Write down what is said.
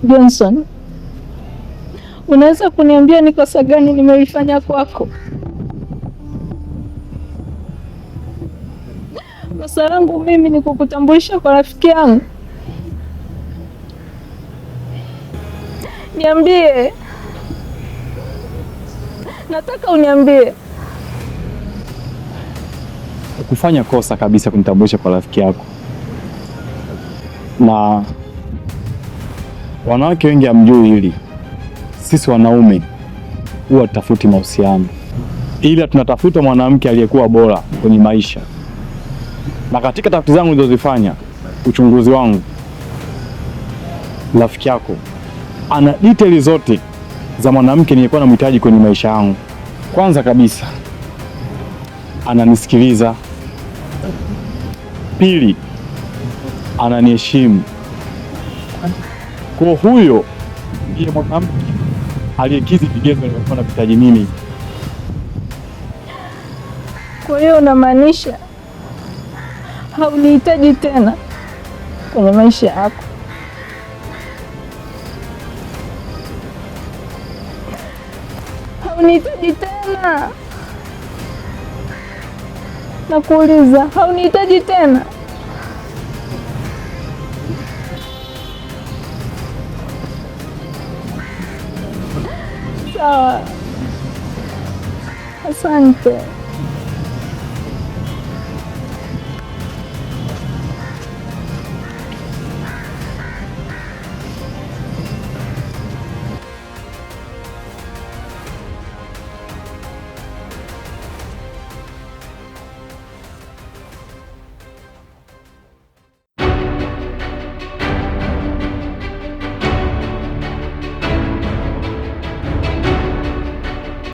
Johnson, unaweza kuniambia ni kosa gani nimelifanya kwako? Kosa langu mimi ni kukutambulisha kwa rafiki yangu? Niambie, nataka uniambie. Kufanya kosa kabisa kunitambulisha kwa rafiki yako, na wanawake wengi hamjui hili. Sisi wanaume huwa tutafuti mahusiano, ila tunatafuta mwanamke aliyekuwa bora kwenye maisha. Na katika tafiti zangu nilizozifanya, uchunguzi wangu, rafiki yako ana details zote za mwanamke nilikuwa namhitaji kwenye maisha yangu. Kwanza kabisa, ananisikiliza. Pili, ananiheshimu. Kwa huyo ndiye mwanamke aliyekidhi vigezo nilivyokuwa navihitaji mimi. Kwa hiyo unamaanisha haunihitaji tena kwenye maisha yako? Haunihitaji tena? Nakuuliza, haunihitaji tena? Sawa, asante.